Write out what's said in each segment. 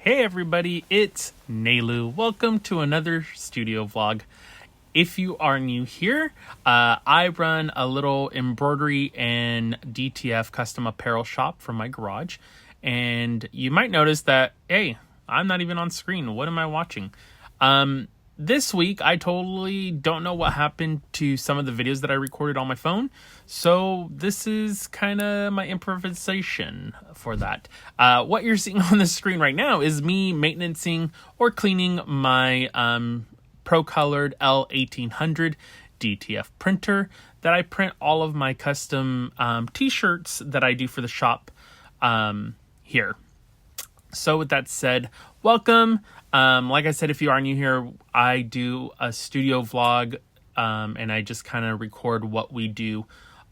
Hey everybody, it's Nelu. Welcome to another studio vlog. If you are new here, I run a little embroidery and DTF custom apparel shop from my garage. And you might notice that, hey, I'm not even on screen. What am I watching? This week, I totally don't know what happened to some of the videos that I recorded on my phone. So this is kind of my improvisation for that. What you're seeing on the screen right now is me maintaining or cleaning my procolored L1800 DTF printer that I print all of my custom t-shirts that I do for the shop here. So with that said, welcome. Like I said, if you are new here, I do a studio vlog and I just kind of record what we do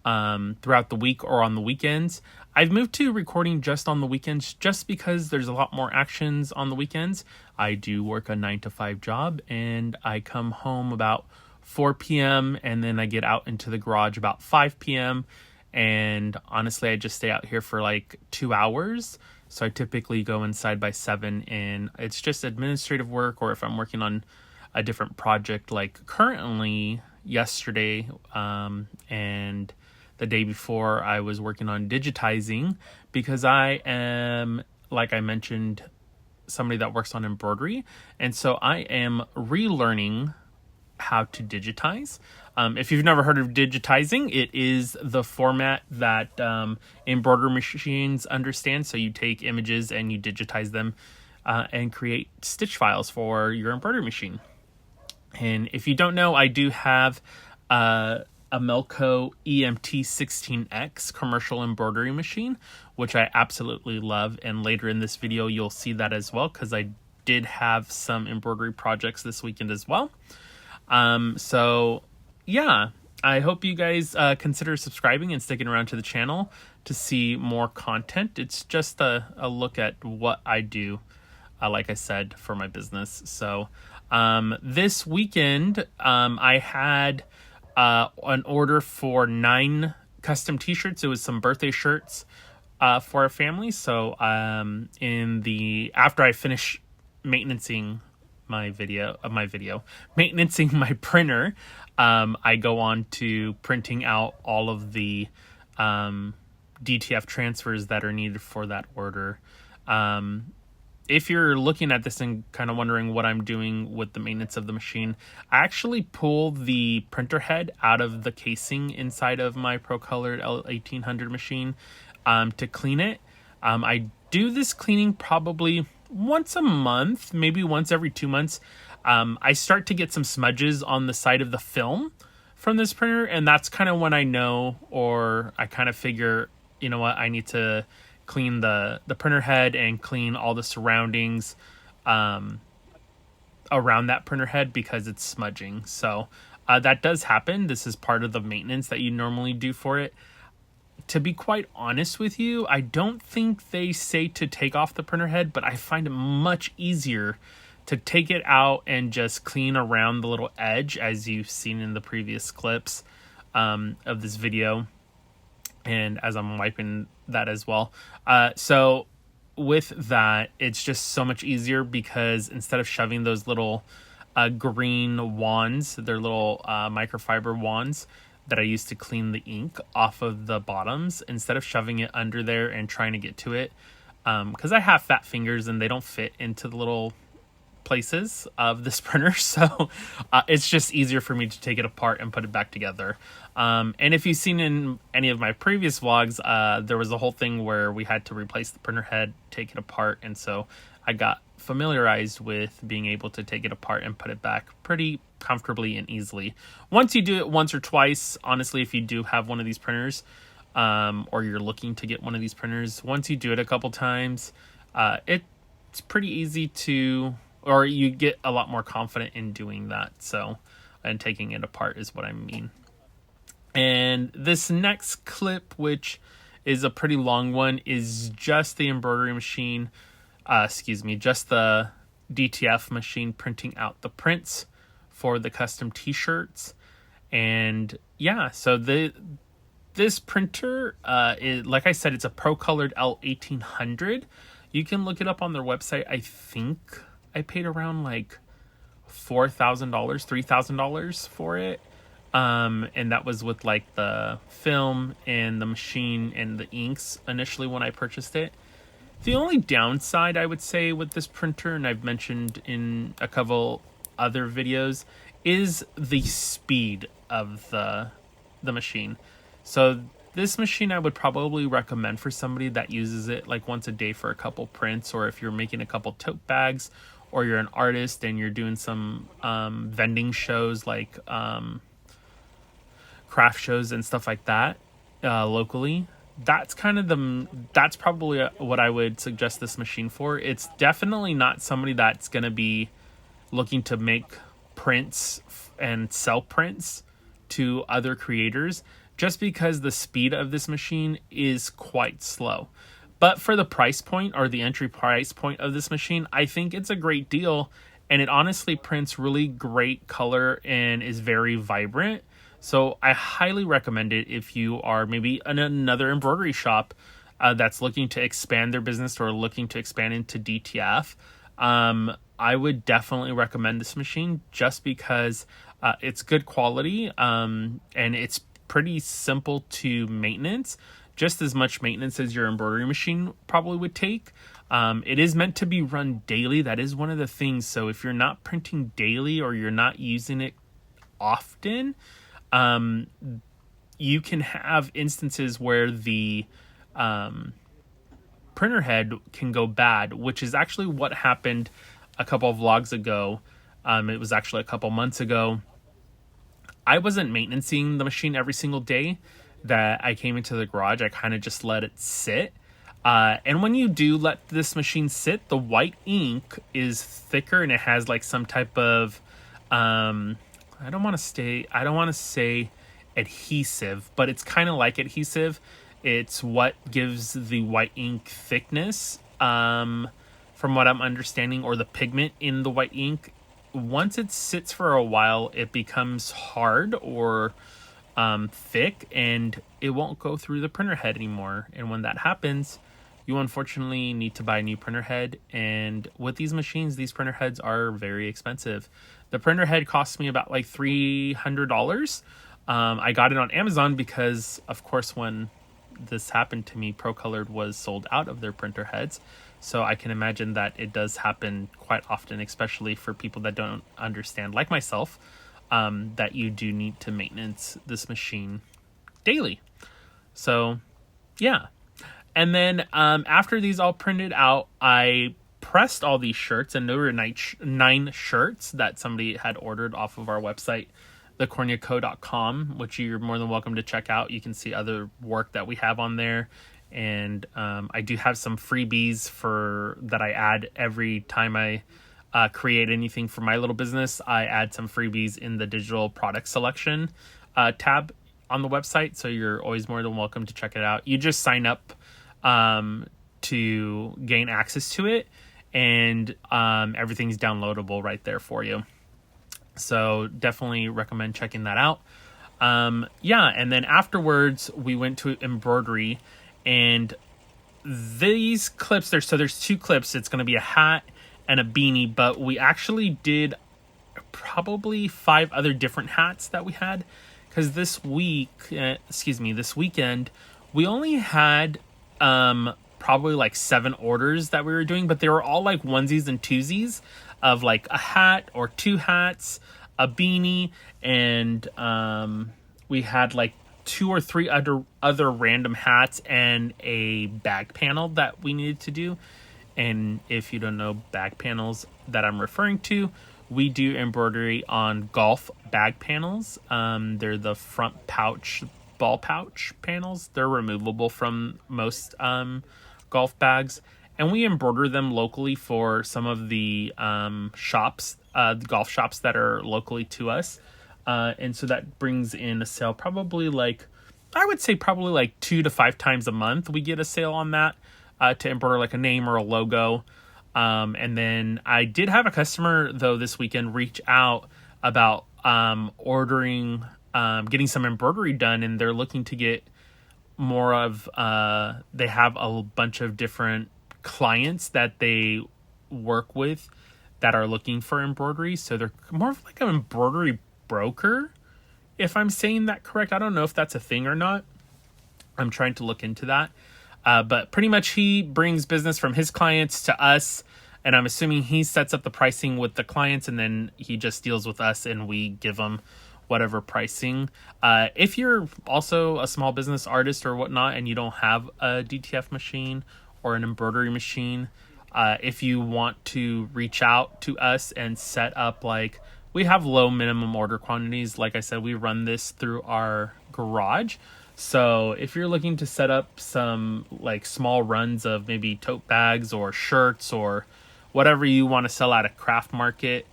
throughout the week or on the weekends. I've moved to recording just on the weekends just because there's a lot more actions on the weekends. I do work a 9-to-5 job and I come home about 4 p.m. and then I get out into the garage about 5 p.m. And honestly, I just stay out here for like 2 hours. So I typically go inside by 7 and it's just administrative work, or if I'm working on a different project, like currently yesterday and the day before, I was working on digitizing because I am, like I mentioned, somebody that works on embroidery. And so I am relearning how to digitize. If you've never heard of digitizing, it is the format that embroidery machines understand. So you take images and you digitize them and create stitch files for your embroidery machine. And if you don't know, I do have a Melco EMT16X commercial embroidery machine, which I absolutely love. And later in this video, you'll see that as well, because I did have some embroidery projects this weekend as well. So yeah, I hope you guys consider subscribing and sticking around to the channel to see more content. It's just a look at what I do, like I said, for my business. So this weekend, I had an order for 9 custom t-shirts. It was some birthday shirts for a family. So after I finish maintaining my printer, I go on to printing out all of the DTF transfers that are needed for that order. If you're looking at this and kind of wondering what I'm doing with the maintenance of the machine, I actually pull the printer head out of the casing inside of my procolored L1800 machine to clean it. I do this cleaning probably once a month, maybe once every 2 months. I start to get some smudges on the side of the film from this printer, and that's kind of when I know, or I kind of figure, you know what, I need to clean the printer head and clean all the surroundings around that printer head because it's smudging. So that does happen. This is part of the maintenance that you normally do for it. To be quite honest with you, I don't think they say to take off the printer head, but I find it much easier to take it out and just clean around the little edge, as you've seen in the previous clips of this video, and as I'm wiping that as well. So with that, it's just so much easier because instead of shoving those little green wands, they're little microfiber wands that I use to clean the ink off of the bottoms, instead of shoving it under there and trying to get to it, because I have fat fingers and they don't fit into the little places of this printer, so it's just easier for me to take it apart and put it back together. And if you've seen in any of my previous vlogs, there was a whole thing where we had to replace the printer head, take it apart, and so I got familiarized with being able to take it apart and put it back pretty comfortably and easily. Once you do it once or twice, honestly, if you do have one of these printers, or you're looking to get one of these printers, once you do it a couple times, it's pretty easy to, or you get a lot more confident in doing that. So, and taking it apart is what I mean. And this next clip, which is a pretty long one, is just the embroidery machine, just the DTF machine printing out the prints for the custom t-shirts. And yeah, so this printer, like I said, it's a procolored L1800. You can look it up on their website. I think I paid around like $4,000, $3,000 for it. And that was with like the film and the machine and the inks initially when I purchased it. The only downside I would say with this printer, and I've mentioned in a couple other videos, is the speed of the machine. So this machine I would probably recommend for somebody that uses it like once a day for a couple prints, or if you're making a couple tote bags, or you're an artist and you're doing some vending shows like craft shows and stuff like that locally. That's probably what I would suggest this machine for. It's definitely not somebody that's going to be looking to make prints and sell prints to other creators, just because the speed of this machine is quite slow. But for the price point, or the entry price point of this machine, I think it's a great deal, and it honestly prints really great color and is very vibrant. So I highly recommend it if you are maybe in another embroidery shop that's looking to expand their business or looking to expand into DTF. I would definitely recommend this machine just because it's good quality and it's pretty simple to maintenance, just as much maintenance as your embroidery machine probably would take. It is meant to be run daily. That is one of the things. So if you're not printing daily or you're not using it often, you can have instances where the printer head can go bad, which is actually what happened a couple of vlogs ago. It was actually a couple months ago. I wasn't maintaining the machine every single day that I came into the garage. I kind of just let it sit. And when you do let this machine sit, the white ink is thicker and it has like some type of, I don't want to say adhesive, but it's kind of like adhesive. It's what gives the white ink thickness, from what I'm understanding, or the pigment in the white ink. Once it sits for a while, it becomes hard or thick, and it won't go through the printer head anymore. And when that happens, you unfortunately need to buy a new printer head. And with these machines, these printer heads are very expensive. The printer head cost me about like $300. I got it on Amazon because, of course, when this happened to me, Procolored was sold out of their printer heads. So I can imagine that it does happen quite often, especially for people that don't understand, like myself, that you do need to maintenance this machine daily. So, yeah. And then after these all printed out, I pressed all these shirts, and there were 9 shirts that somebody had ordered off of our website, thecorniaco.com, which you're more than welcome to check out. You can see other work that we have on there. And I do have some freebies that I add every time I create anything for my little business. I add some freebies in the digital product selection tab on the website. So you're always more than welcome to check it out. You just sign up to gain access to it, and everything's downloadable right there for you. So definitely recommend checking that out. Yeah, and then afterwards we went to Embroidery, and these clips, there's 2 clips. It's going to be a hat and a beanie, but we actually did probably 5 other different hats that we had, because this weekend, we only had probably like 7 orders that we were doing, but they were all like onesies and twosies of like a hat or 2 hats, a beanie, and we had like 2 or 3 other random hats and a bag panel that we needed to do. And if you don't know bag panels that I'm referring to, we do embroidery on golf bag panels. They're the front pouch, ball pouch panels. They're removable from most golf bags, and we embroider them locally for some of the shops, the golf shops that are locally to us. And so that brings in a sale probably like 2 to 5 times a month. We get a sale on that to embroider like a name or a logo. And then I did have a customer though this weekend reach out about ordering, getting some embroidery done, and they're looking to get more of, they have a bunch of different clients that they work with that are looking for embroidery. So they're more of like an embroidery broker, if I'm saying that correct. I don't know if that's a thing or not. I'm trying to look into that. But pretty much he brings business from his clients to us, and I'm assuming he sets up the pricing with the clients, and then he just deals with us and we give him whatever pricing. If you're also a small business artist or whatnot and you don't have a DTF machine or an embroidery machine, if you want to reach out to us and set up, like, we have low minimum order quantities. Like I said, we run this through our garage. So if you're looking to set up some like small runs of maybe tote bags or shirts or whatever you want to sell at a craft market,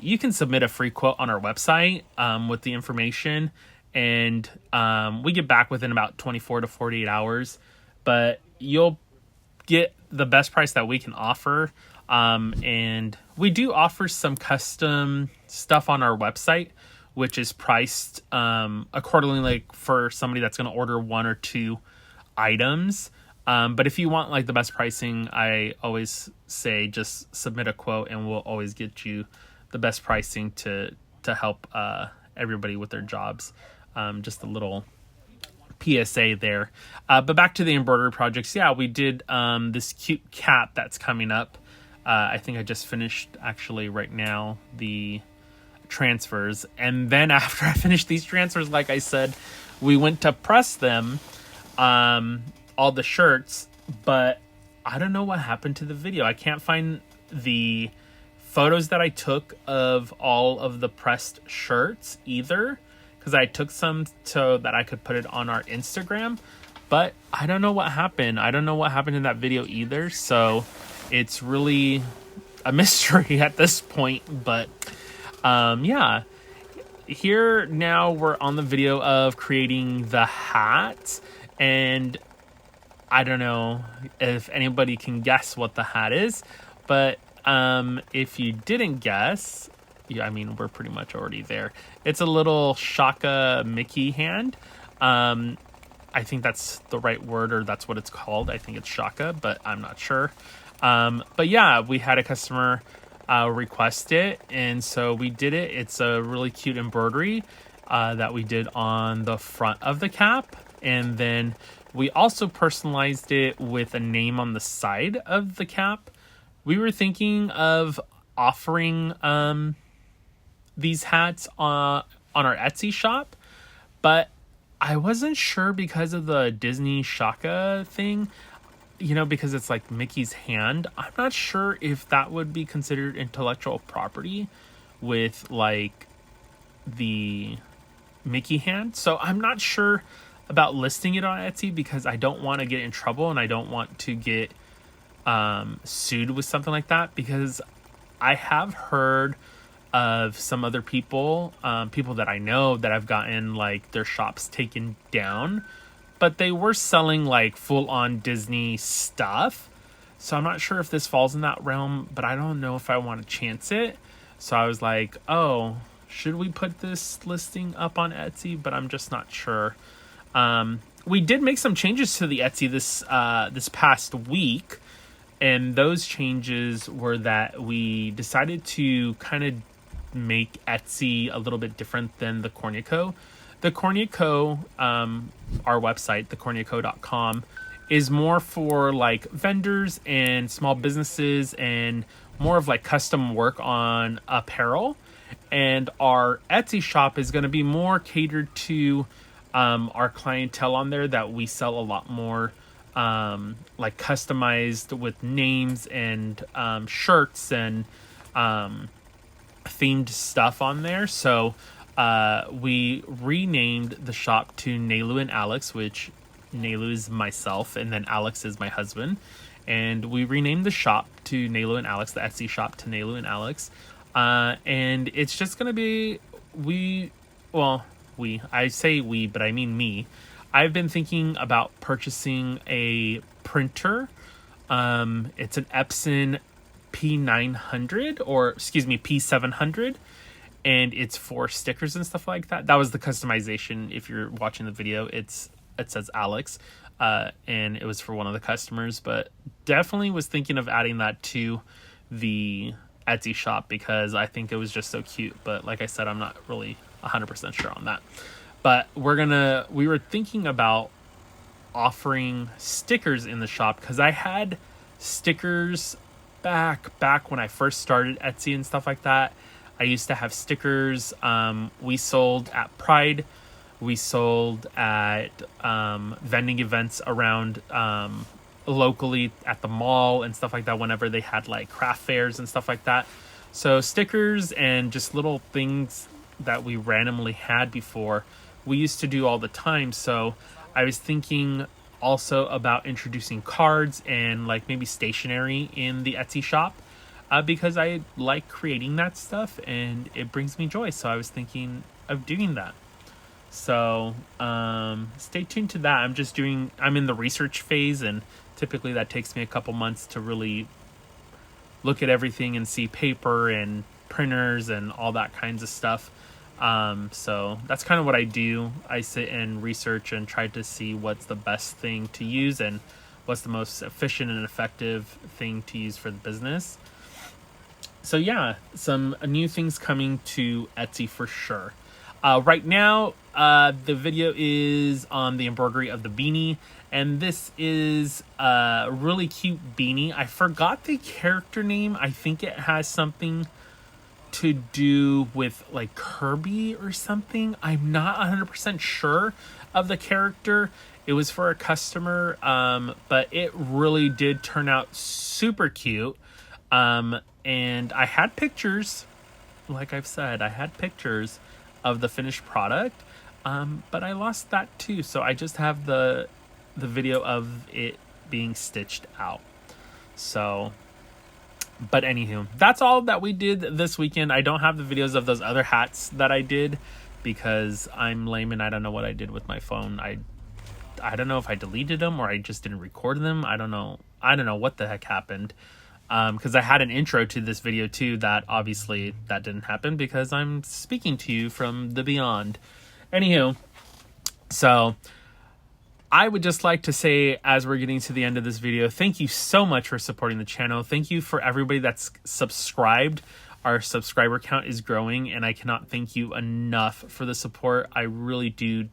you can submit a free quote on our website with the information, and we get back within about 24 to 48 hours. But you'll get the best price that we can offer. And we do offer some custom stuff on our website, which is priced accordingly, like for somebody that's going to order 1 or 2 items. But if you want like the best pricing, I always say just submit a quote and we'll always get you the best pricing to help everybody with their jobs. Just a little PSA there. But back to the embroidery projects. Yeah, we did this cute cap that's coming up. I think I just finished actually right now the transfers, and then after I finished these transfers, like I said, we went to press them, all the shirts, but I don't know what happened to the video. I can't find the photos that I took of all of the pressed shirts either, because I took some so that I could put it on our Instagram, but I don't know what happened. I don't know what happened in that video either, so it's really a mystery at this point. But yeah, here now we're on the video of creating the hat, and I don't know if anybody can guess what the hat is, but if you didn't guess, yeah, I mean, we're pretty much already there. It's a little Shaka Mickey hand. I think that's the right word, or that's what it's called. I think it's Shaka, but I'm not sure. But yeah, we had a customer request it, and so we did it. It's a really cute embroidery that we did on the front of the cap, and then we also personalized it with a name on the side of the cap. We were thinking of offering these hats on our Etsy shop, but I wasn't sure because of the Disney Shaka thing, you know, because it's like Mickey's hand. I'm not sure if that would be considered intellectual property with like the Mickey hand. So I'm not sure about listing it on Etsy because I don't want to get in trouble, and I don't want to get sued with something like that, because I have heard of some other people that I know that have gotten like their shops taken down, but they were selling like full-on Disney stuff. So I'm not sure if this falls in that realm, but I don't know if I want to chance it. So I was like, oh, should we put this listing up on Etsy? But I'm just not sure. We did make some changes to the Etsy this past week, and those changes were that we decided to kind of make Etsy a little bit different than the Cornea Co. The Cornea Co., our website, thecorneaco.com, is more for like vendors and small businesses and more of like custom work on apparel. And our Etsy shop is going to be more catered to our clientele on there, that we sell a lot more like customized with names and shirts and themed stuff on there. So we renamed the shop to Nelu and Alex, which Nelu is myself and then Alex is my husband. And we renamed the shop to Nelu and Alex, the Etsy shop to Nelu and Alex. And it's just going to be, I say we, but I mean me. I've been thinking about purchasing a printer. It's an Epson P900, or excuse me, P700. And it's for stickers and stuff like that. That was the customization. If you're watching the video, it says Alex. and it was for one of the customers, but definitely was thinking of adding that to the Etsy shop because I think it was just so cute. But like I said, I'm not really 100% sure on that. But we were thinking about offering stickers in the shop because I had stickers back when I first started Etsy and stuff like that. I used to have stickers. We sold at Pride. We sold at vending events around locally at the mall and stuff like that whenever they had like craft fairs and stuff like that. So stickers and just little things that we randomly had before, we used to do all the time. So I was thinking also about introducing cards and like maybe stationery in the Etsy shop because I like creating that stuff and it brings me joy. So I was thinking of doing that. So stay tuned to that. I'm in the research phase, and typically that takes me a couple months to really look at everything and see paper and printers and all that kinds of stuff. So that's kind of what I do. I sit and research and try to see what's the best thing to use and what's the most efficient and effective thing to use for the business. So yeah, some new things coming to Etsy for sure. Right now, the video is on the embroidery of the beanie, and this is a really cute beanie. I forgot the character name. I think it has something to do with like Kirby or something. I'm not 100% sure of the character. It was for a customer, but it really did turn out super cute. And I had pictures, like I've said, I had pictures of the finished product, but I lost that too. So I just have the video of it being stitched out. So, but anywho, that's all that we did this weekend. I don't have the videos of those other hats that I did because I'm lame and I don't know what I did with my phone. I don't know if I deleted them or I just didn't record them. I don't know what the heck happened. Because I had an intro to this video too that obviously that didn't happen because I'm speaking to you from the beyond. Anywho, so I would just like to say, as we're getting to the end of this video, thank you so much for supporting the channel. Thank you for everybody that's subscribed. Our subscriber count is growing and I cannot thank you enough for the support. I really do,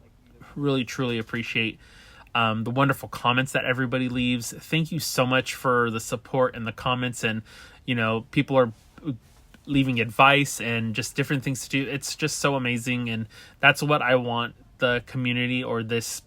really, truly appreciate the wonderful comments that everybody leaves. Thank you so much for the support and the comments, and people are leaving advice and just different things to do. It's just so amazing, and that's what I want the community or this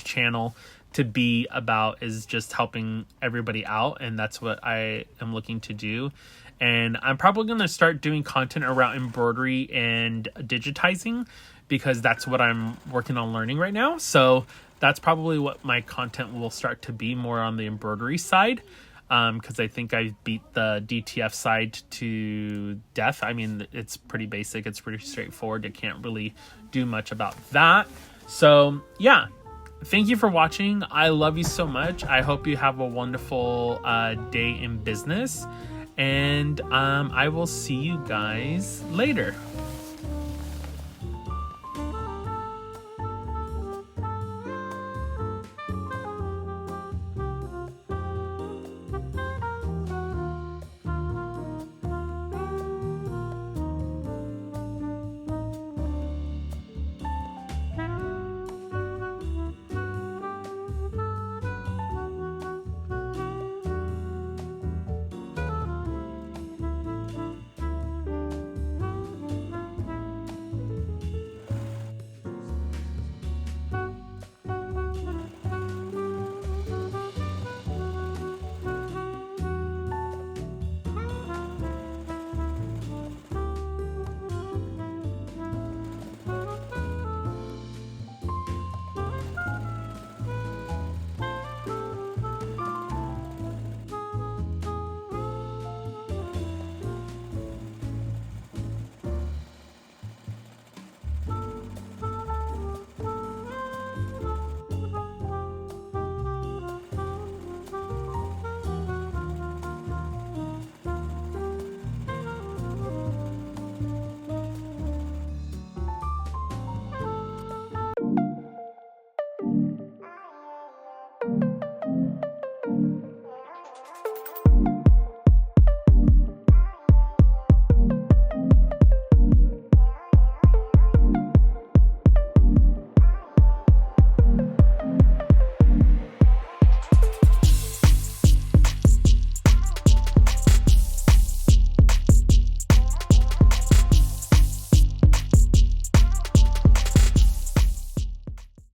channel to be about, is just helping everybody out, and that's what I am looking to do. And I'm probably going to start doing content around embroidery and digitizing because that's what I'm working on learning right now. So that's probably what my content will start to be, more on the embroidery side, because I think I beat the DTF side to death. I mean, it's pretty basic. It's pretty straightforward. I can't really do much about that. So yeah, thank you for watching. I love you so much. I hope you have a wonderful day in business, and I will see you guys later.